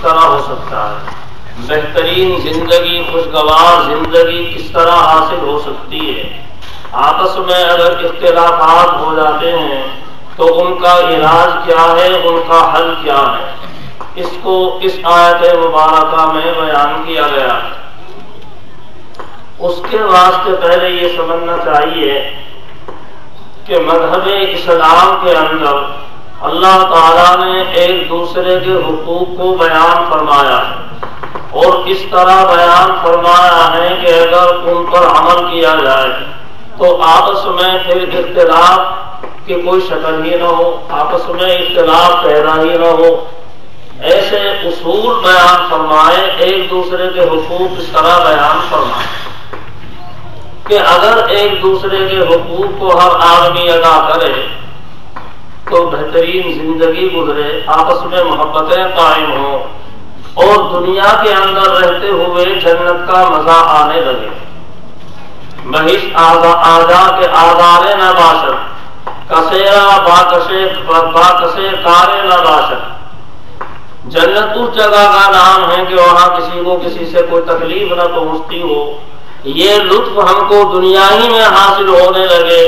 طرح ہو سکتا ہے؟ بہترین زندگی، خوشگوار زندگی کس طرح حاصل ہو سکتی ہے؟ آپس میں اگر اختلافات ہو جاتے ہیں تو ان کا علاج کیا ہے، ان کا حل کیا ہے؟ اس کو اس آیت مبارکہ میں بیان کیا گیا ہے۔ اس کے واسطے پہلے یہ سمجھنا چاہیے کہ مذہب اسلام کے اندر اللہ تعالیٰ نے ایک دوسرے کے حقوق کو بیان فرمایا ہے، اور اس طرح بیان فرمایا ہے کہ اگر ان پر عمل کیا جائے تو آپس میں پھر اختلاف کی کوئی شکل ہی نہ ہو، آپس میں اختلاف پیدا ہی نہ ہو۔ ایسے اصول بیان فرمائے، ایک دوسرے کے حقوق اس طرح بیان فرمائے کہ اگر ایک دوسرے کے حقوق کو ہر آدمی ادا کرے تو بہترین زندگی گزرے، آپس میں محبتیں قائم ہوں اور دنیا کے اندر رہتے ہوئے جنت کا مزہ آنے لگے۔ محض آزا کے آزار نہ باشد، کسیرا باکسے کارے نہ باشد۔ جنت اس جگہ کا نام ہے کہ وہاں کسی کو کسی سے کوئی تکلیف نہ پہنچتی ہو۔ یہ لطف ہم کو دنیا ہی میں حاصل ہونے لگے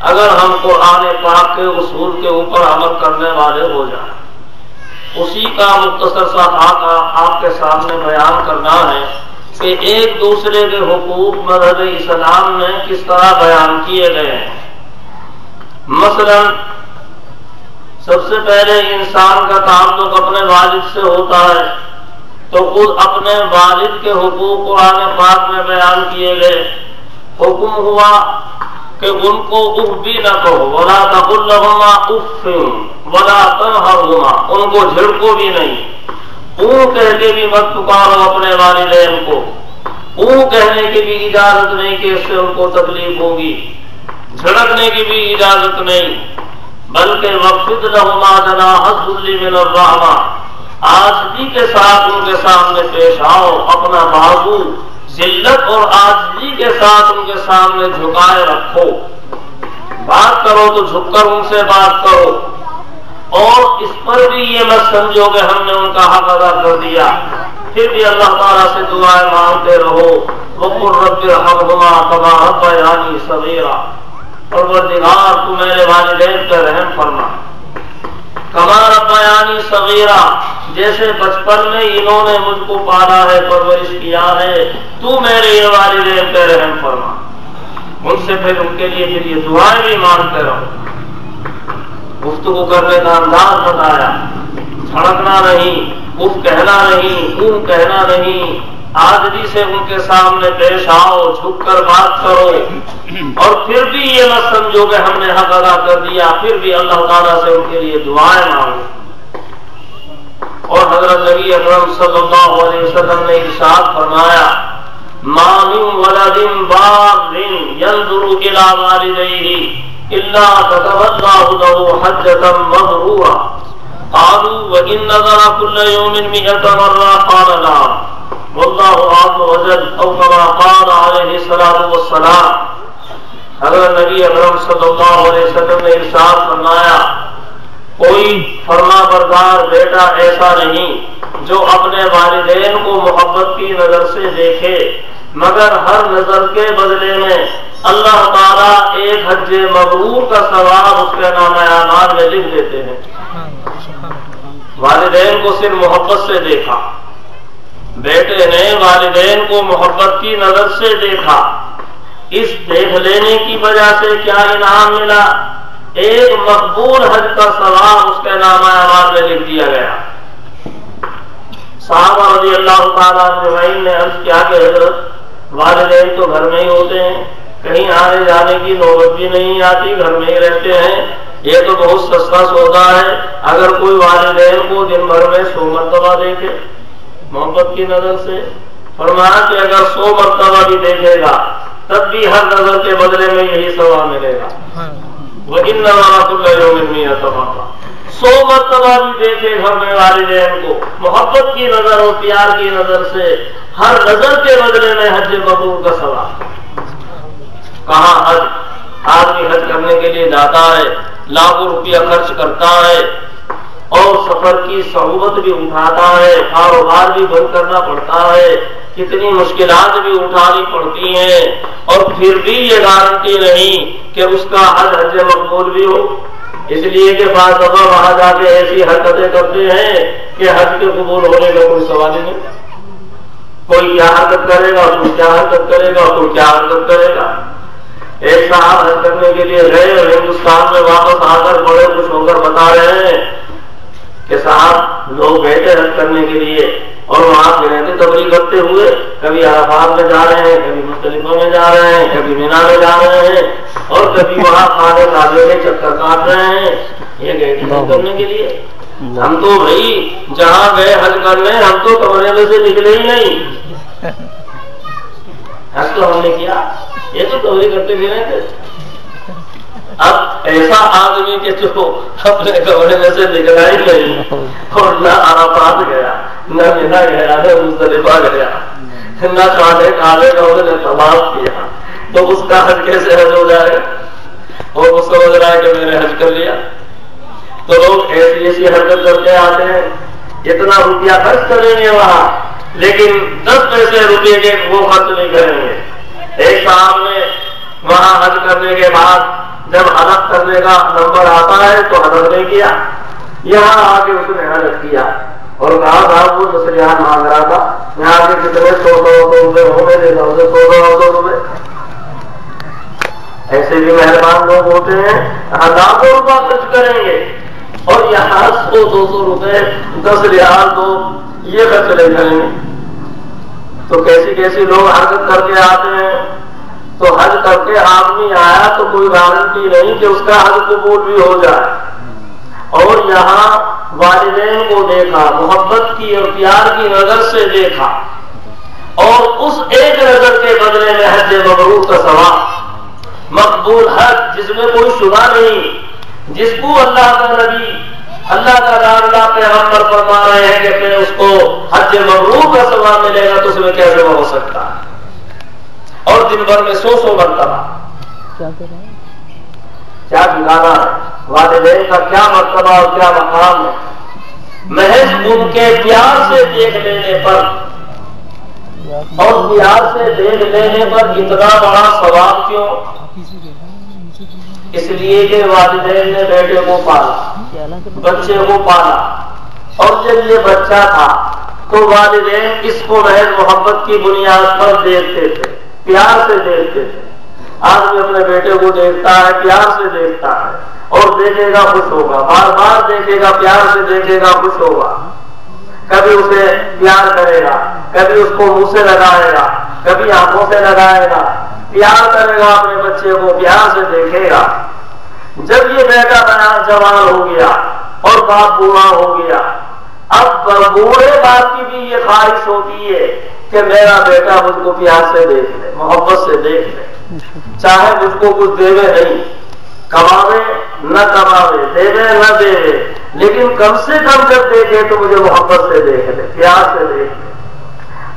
اگر ہم قرآن پاک کے اصول کے اوپر عمل کرنے والے ہو جائیں۔ اسی کا مختصر سا خاکہ آپ کے سامنے بیان کرنا ہے کہ ایک دوسرے کے حقوق مذہب اسلام میں کس طرح بیان کیے گئے ہیں۔ مثلا سب سے پہلے انسان کا تعلق اپنے والد سے ہوتا ہے تو خود اپنے والد کے حقوق قرآن پاک میں بیان کیے گئے۔ حکم ہوا کہ ان کو اف بھی نہ کہو، ولا تقل لهما اف ولا تنهرهما، ان کو جھڑکو بھی نہیں، اون کہہ کے بھی مت پکارو اپنے والدین کو، اون کہنے کی بھی اجازت نہیں کہ اس سے ان کو تکلیف ہوگی، جھڑکنے کی بھی اجازت نہیں، بلکہ وخفض لهما جناح الذل من الرحمہ، عاجزی کے ساتھ ان کے سامنے پیش آؤ، اپنا بازو ذلت اور عاجزی کے ساتھ ان کے سامنے جھکائے رکھو۔ بات کرو تو جھک کر ان سے بات کرو، اور اس پر بھی یہ مت سمجھو کہ ہم نے ان کا حق ادا کر دیا، پھر بھی اللہ تعالیٰ سے دعائیں مانگتے رہو۔ وقل رب ارحمہما کما ربیانی صغیرا، پروردگار تو میرے والدین پر رحم فرما، کما ربیانی صغیرا، جیسے بچپن میں انہوں نے مجھ کو پالا ہے، پرورش کیا ہے، تو میرے یہ والدین پہ رحم فرما۔ ان سے پھر ان کے لیے پھر یہ دعائیں بھی مانگتے رہو۔ گفتگو کرنے کا انداز بتایا، جھڑکنا نہیں، اف کہنا نہیں، اون کہنا نہیں، عاجزی سے ان کے سامنے پیش آؤ، جھک کر بات کرو، اور پھر بھی یہ مت سمجھو کہ ہم نے حق ادا کر دیا، پھر بھی اللہ تعالیٰ سے ان کے لیے دعائیں مانگو۔ اور حضرت نبی اکرم صلی اللہ علیہ وسلم نے ارشاد فرمایا، ما من ولد بار ينظر الى والديه الا كتب الله له حجة مبرورا، قالوا وان نظر كل يوم 100 مرة، قال لا والله عز وجل، او كما قال عليه الصلاة والسلام۔ حضرت نبی اکرم صلی اللہ علیہ وسلم نے ارشاد فرمایا، کوئی فرما بردار بیٹا ایسا نہیں جو اپنے والدین کو محبت کی نظر سے دیکھے، مگر ہر نظر کے بدلے میں اللہ تعالیٰ ایک حج مبرور کا ثواب اس کے نام اعمال میں لکھ دیتے ہیں۔ والدین کو صرف محبت سے دیکھا، بیٹے نے والدین کو محبت کی نظر سے دیکھا، اس دیکھ لینے کی وجہ سے کیا انعام ملا؟ ایک مقبول حج کا ثواب اس کے نام اعمال میں لکھ دیا گیا۔ صحابہ رضی اللہ تعالیٰ عنہ نے عرض کیا کہ حضرت والدین تو گھر میں ہی ہوتے ہیں، کہیں آنے جانے کی نوبت بھی نہیں آتی، گھر میں ہی رہتے ہیں، یہ تو بہت سستا سودا ہے، اگر کوئی والدین کو دن بھر میں 100 مرتبہ دیکھے محبت کی نظر سے، فرمایا کہ اگر 100 مرتبہ بھی دیکھے گا تب بھی ہر نظر کے بدلے میں یہی ثواب ملے گا۔ وَإِنَّمَا كُلَّ يَوْمٍ 100 مرتبہ، 100 مرتبہ بھی دیکھے گھر میں والدین کو محبت کی نظر اور پیار کی نظر سے، ہر نظر کے بدلے میں حج مبرور کا ثواب۔ کہاں حج؟ آدمی حج کرنے کے لیے جاتا ہے، لاکھوں روپیہ خرچ کرتا ہے، اور سفر کی صعوبت بھی اٹھاتا ہے، کاروبار بھی بند کرنا پڑتا ہے، کتنی مشکلات بھی اٹھانی پڑتی ہیں، اور پھر بھی یہ گارنٹی نہیں کہ اس کا حج مقبول بھی ہو، اس لیے کہ بعض دفعہ وہاں جا کے ایسی حرکتیں کرتے ہیں کہ حج کے قبول ہونے کا کوئی سوال ہی نہیں۔ کوئی کیا حرکت کرے گا، کوئی کیا حرکت کرے گا، کوئی کیا حرکت کرے گا۔ ایک صاحب حج کرنے کے لیے گئے اور ہندوستان میں واپس آ کر بڑے خوش ہو کر بتا رہے ہیں کہ صاحب لوگ گئے تھے حج کرنے کے لیے اور وہاں پہ رہتے تبلیغ کرتے ہوئے کبھی عرفات میں جا رہے ہیں، کبھی مزدلفہ میں جا رہے ہیں، کبھی مینا میں جا رہے ہیں، اور کبھی وہاں کھانے کھانے کے چکر کاٹ رہے ہیں۔ یہ گئے تھے حج کرنے کے لیے؟ ہم تو بھائی جہاں گئے حج کرنے، ہم تو کمرے میں سے نکلے ہی نہیں، حج تو ہم نے کیا، یہ تو تبلیغ کرتے پھرے تھے۔ اب ایسا آدمی کہ جو اپنے کمرے میں سے نکلا ہی نہیں اور نہ عرفات گیا، نہ مینا گیا، نہ مزدلفہ گیا، نہ کھانے کھانے کا انہوں نے طواف کیا، تو اس کا حج کیسے حج ہو جائے گا؟ اور وہ سمجھ رہا ہے کہ میں نے حج کر لیا۔ تو لوگ ایسی ایسی حرکت کر کے آتے ہیں، اتنا روپیہ خرچ کریں گے وہاں، لیکن 10 پیسے روپے کے وہ خرچ نہیں کریں گے۔ ایک صاحب نے وہاں حج کرنے کے بعد جب حلق کرنے کا نمبر آتا ہے تو حلق نہیں کیا، یہاں آ کے اس نے حلق کیا اور کہا صاحب وہ نصریات مانگ رہا تھا، یہاں کے کتنے 100 روپے ہونے دیتا اسے 100 روپے۔ ایسے بھی مہربان لوگ ہوتے ہیں، لاکھوں روپیہ خرچ کریں گے اور یہاں 100-200 روپے 10 ریال تو یہ خرچ نہیں کریں گے۔ تو کیسی کیسی لوگ حرکت کر کے آتے ہیں۔ تو حج کر کے آدمی آیا تو کوئی گارنٹی نہیں کہ اس کا حج قبول بھی ہو جائے، اور یہاں والدین کو دیکھا، محبت کی اور پیار کی نظر سے دیکھا، اور اس ایک نظر کے بدلے میں حج مبرور کا ثواب، مقبول حج جس میں کوئی شبہ نہیں، جس کو اللہ کا نبی، اللہ کا دانا پیغمبر فرما رہے ہیں کہ پھر اس کو حج مبرور کا ثواب ملے گا، تو اس میں کیسے ہو سکتا ہے؟ اور دن بھر میں 100 مرتبہ کیا ٹھکانا ہے، والدین کا کیا مرتبہ اور کیا مقام ہے، محض ان کے پیار سے دیکھ لینے پر اور پیار سے دیکھ لینے پر اتنا بڑا ثواب کیوں؟ اس لیے کہ والدین نے بیٹے کو پالا، بچے کو پالا، اور جب یہ بچہ تھا تو والدین اس کو محض محبت کی بنیاد پر دیکھتے تھے، پیار سے دیکھتے تھے۔ آدمی اپنے بیٹے کو دیکھتا ہے، پیار سے دیکھتا ہے، اور دیکھے گا خوش ہوگا، بار بار دیکھے گا، پیار سے دیکھے گا خوش ہوگا، کبھی اسے پیار کرے گا، کبھی اس کو منہ سے لگائے گا، کبھی آنکھوں سے لگائے گا، پیار کرے گا اپنے بچے کو، پیار سے دیکھے گا۔ جب یہ بیٹا جوان ہو گیا اور باپ بوڑھا ہو گیا، اب بوڑھے باپ کی بھی یہ خواہش ہوتی ہے کہ میرا بیٹا مجھ کو پیار سے دیکھ لے، محبت سے دیکھ لے، چاہے مجھ کو کچھ دیوے نہیں، کماوے نہ کماوے، دیوے نہ دیوے، لیکن کم سے کم جب دیکھے تو مجھے محبت سے دیکھ لے، پیار سے دیکھ لے۔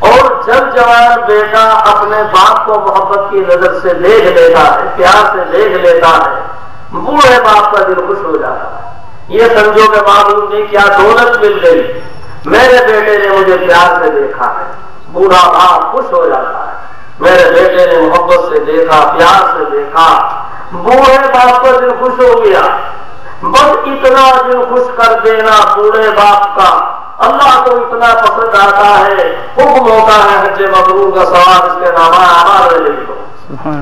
اور جب جوان بیٹا اپنے باپ کو محبت کی نظر سے دیکھ لیتا ہے، پیار سے دیکھ لیتا ہے، بوڑھے باپ کا دل خوش ہو جاتا ہے۔ یہ سمجھو کہ معلوم نہیں کیا دولت مل گئی، میرے بیٹے نے مجھے پیار سے دیکھا ہے، بوڑھا باپ خوش ہو جاتا ہے، میرے بیٹے نے محبت سے دیکھا، پیار سے دیکھا، بوڑھے باپ کا دل خوش ہو گیا۔ بس اتنا دل خوش کر دینا بوڑھے باپ کا اللہ کو اتنا پسند آتا ہے، حکم ہوتا ہے حج مبرور کا ثواب اس کے نام اعمال میں لکھ دو۔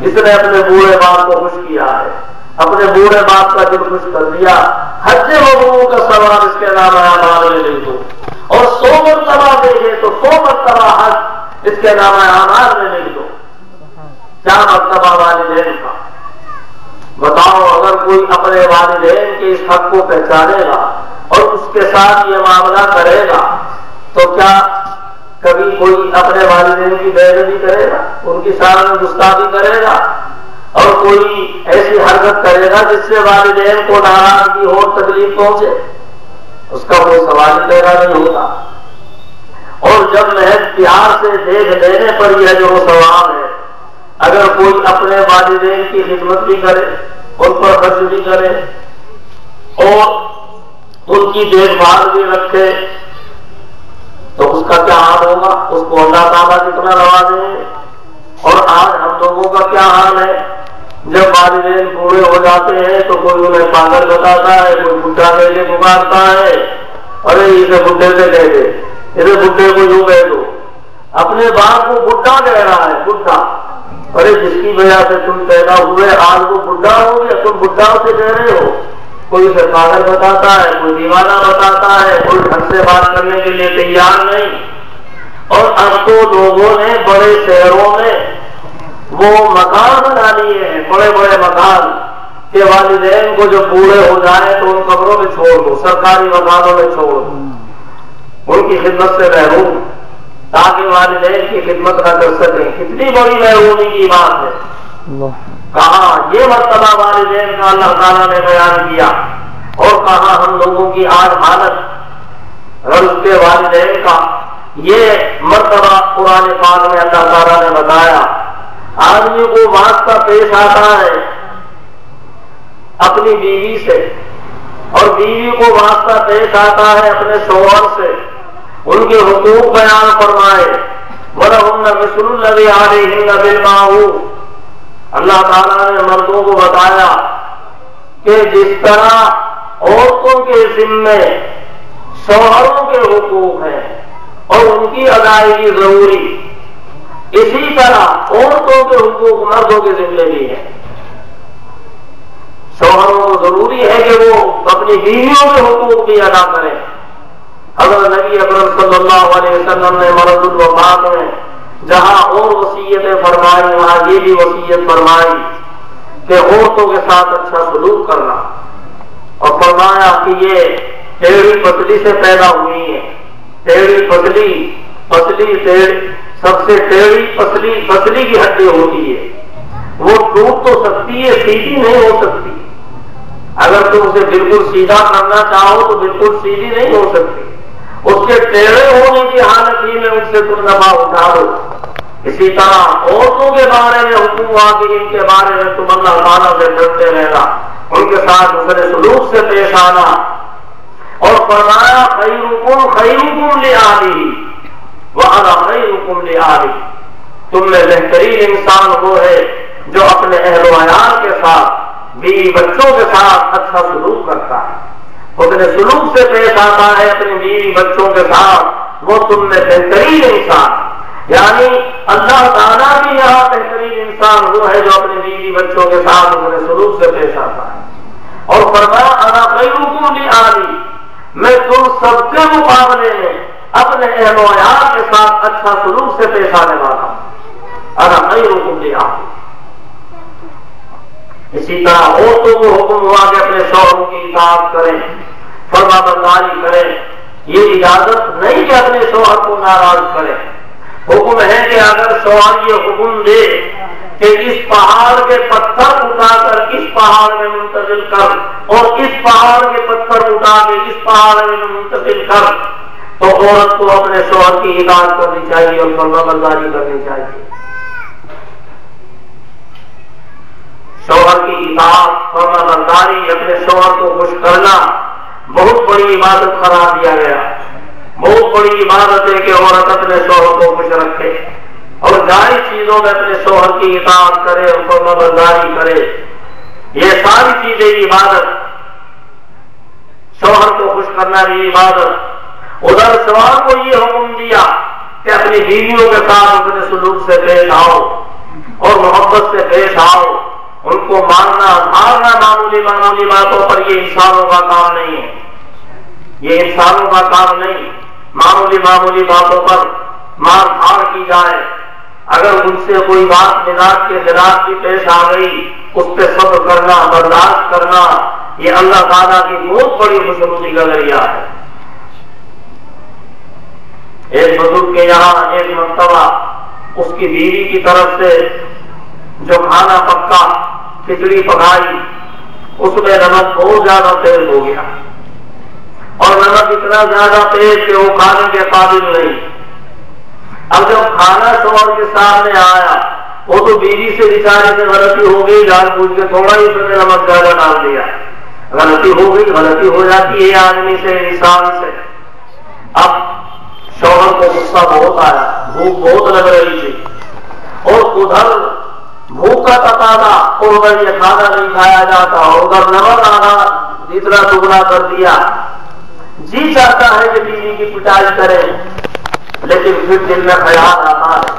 اس نے اپنے بوڑھے باپ کو خوش کیا ہے، اپنے بوڑھے باپ کا دل خوش کر دیا، حج مبرور کا ثواب اس کے نام اعمال میں لکھ دو۔ اور 100 مرتبہ دیکھے تو 100 مرتبہ حج اس کے نام اعمال میں لکھ دو۔ کیا مرتبہ والدین کا؟ بتاؤ، اگر کوئی اپنے والدین کے اس حق کو پہچانے گا اور اس کے ساتھ یہ معاملہ کرے گا تو کیا کبھی کوئی اپنے والدین کی بے ادبی کرے گا، ان کی شان میں گستاخی کرے گا، اور کوئی ایسی حرکت کرے گا جس سے والدین کو ناراضگی ہو، تکلیف پہنچے؟ اس کا کوئی سوال پیدا نہیں ہوتا۔ اور جب محض پیار سے دیکھ لینے پر یہ جو ثواب ہے، اگر کوئی اپنے والدین کی خدمت بھی کرے، ان پر خرچ بھی کرے، اور ان کی دیکھ بھال بھی رکھے تو اس کا کیا حال ہوگا؟ اس کو اللہ تعالیٰ کتنا نوازے۔ اور آج ہم لوگوں کا کیا حال ہے؟ جب والدین بوڑھے ہو جاتے ہیں تو کوئی انہیں پاگل بتاتا ہے، کوئی بڈھا کہہ کے پکارتا ہے، ارے اسے بڈھے سے کہہ دے، اسے بڈھے کو یوں کہہ دو۔ اپنے باپ کو بڈھا کہہ رہا ہے، بڈھا۔ ارے جس کی وجہ سے تم پیدا ہوئے آج وہ بڈھا ہو گیا، تم بڈھا سے کہہ رہے ہو۔ کوئی اسے پاگل بتاتا ہے، کوئی دیوانہ بتاتا ہے، کوئی ڈھنگ سے بات کرنے کے لیے تیار نہیں۔ اور اب تو لوگوں نے بڑے شہروں میں وہ مکان بنا لیے ہیں، بڑے بڑے مکان، کہ والدین کو جو بوڑھے ہو جائیں تو ان قبروں میں چھوڑ دو، سرکاری مکانوں میں چھوڑ دو، ان کی خدمت سے محروم، تاکہ والدین کی خدمت نہ کر سکیں۔ کتنی بڑی محرومی کی بات ہے۔ کہاں یہ مرتبہ والدین کا اللہ تعالیٰ نے بیان کیا، اور کہاں ہم لوگوں کی آج حالت رزق کے والدین کا یہ مرتبہ قرآن پاک میں اللہ تعالیٰ نے بتایا۔ آدمی کو واسطہ پیش آتا ہے اپنی بیوی سے، اور بیوی کو واسطہ پیش آتا ہے اپنے شوہر سے، ان کے حقوق بیان فرمائے۔ وَلَهُنَّ مِثْلُ الَّذِي عَلَيْهِنَّ بِالْمَعْرُوفِ، اللہ تعالیٰ نے مردوں کو بتایا کہ جس طرح عورتوں کے ذمے شوہروں کے حقوق ہیں اور ان کی ادائیگی ضروری، اسی طرح عورتوں کے حقوق مردوں کے ذمے بھی ہیں۔ شوہروں کو ضروری ہے کہ وہ اپنی بیویوں کے حقوق بھی ادا کریں۔ حضرت نبی اکرم صلی اللہ علیہ وسلم نے مرض الوفات میں جہاں اور وصیتیں فرمائی وہاں یہ بھی وصیت فرمائی کہ عورتوں کے ساتھ اچھا سلوک کرنا، اور فرمایا کہ یہ ٹیڑھی پتلی سے پیدا ہوئی ہے۔ ٹیڑھی پتلی، پتلی سب سے ٹیڑھی پتلی کی ہڈی ہوتی ہے، وہ ٹوٹ تو سکتی ہے، سیدھی نہیں ہو سکتی۔ اگر تم اسے بالکل سیدھا کرنا چاہو تو بالکل سیدھی نہیں ہو سکتی، اس کے ٹیڑھے ہونے کی حالت ہی میں ان سے تم نفع اٹھا دو۔ اسی طرح عورتوں کے بارے میں حکم ہوا کہ ان کے بارے میں تم اللہ تعالیٰ سے ڈرتے رہنا، ان کے ساتھ حسن سلوک سے پیش آنا، اور فرمایا خیرکم خیرکم لأہلہ وَأَنَا خَيْرُكُمْ لِأَهْلِي، تم میں بہترین انسان وہ ہے جو اپنے اہل و عیال کے ساتھ، بیوی بچوں کے ساتھ اچھا سلوک کرتا ہے، اپنے سلوک سے پیش آتا ہے اپنی بیوی بچوں کے ساتھ، وہ تم میں بہترین انسان۔ یعنی اللہ تعالیٰ بھی یہاں بہترین انسان وہ ہے جو اپنی بیوی بچوں کے ساتھ اپنے سلوک سے پیش آتا ہے۔ اور فرمایا انا خیرکم لأہلی، میں تم سب کے مقابلے میں اپنے اہل و عیال کے ساتھ اچھا سلوک سے پیش آنے والا ہوں۔ انا خیرکم لأہلی۔ اسی طرح عورتوں کو حکم ہوا کہ اپنے شوہروں کی اطاعت کریں، فرما برداری کریں۔ یہ اجازت نہیں کہ اپنے شوہر کو ناراض کریں، حکم ہے کہ اگر شوہر یہ حکم دے کہ اس پہاڑ کے پتھر اٹھا کر اس پہاڑ میں منتقل کر، اور اس پہاڑ کے پتھر اٹھا کے اس پہاڑ میں منتقل کر، تو عورت کو اپنے شوہر کی اطاعت کرنی چاہیے اور فرما برداری کرنی چاہیے۔ شوہر کی اطاعت، فرما برداری، اپنے شوہر کو خوش کرنا بہت بڑی عبادت قرار دیا گیا۔ بہت بڑی عبادت ہے کہ عورت اپنے شوہر کو خوش رکھے اور جائز چیزوں میں اپنے شوہر کی اطاعت کرے اور فرما برداری کرے۔ یہ ساری چیزیں عبادت، شوہر کو خوش کرنا بھی عبادت۔ ادھر شوہر کو یہ حکم دیا کہ اپنی بیویوں کے ساتھ اپنے سلوک سے پیش آؤ اور محبت سے پیش آؤ، ان کو مارنا دھارنا معمولی باتوں پر یہ انسانوں کا کام نہیں ہے، یہ انسانوں کا کام نہیں۔ معمولی باتوں پر مار دھاڑ کی جائے، اگر ان سے کوئی بات مزاج کے خلاف بھی پیش آ گئی اس پہ صبر کرنا، برداشت کرنا، یہ اللہ تعالیٰ کی بہت بڑی خوشنودی کا ذریعہ ہے۔ ایک بزرگ کے یہاں ایک مرتبہ اس کی بیوی کی طرف سے جو کھانا پکا، کھچڑی پکائی، اس میں نمک بہت زیادہ تیز ہو گیا، اور نمک اتنا زیادہ تیز کہ وہ کھانے کے قابل نہیں۔ اب جب کھانا شوہر کے سامنے آیا، وہ تو بیوی سے بیچارے سے غلطی ہو گئی، جان بوجھ کے تھوڑا ہی اس نے نمک زیادہ ڈال دیا، غلطی ہو گئی، غلطی ہو جاتی ہے آدمی سے، انسان سے۔ اب شوہر کو غصہ بہت آیا، بھوک بہت لگ رہی تھی، اور ادھر بھوک کا تقاضا، اور ادھر یہ کھانا نہیں کھایا جاتا، اور ادھر نمک آنا اتنا دگنا کر دیا۔ جی چاہتا ہے کہ بیوی کی پٹائی کرے، لیکن پھر دل میں خیال آتا ہے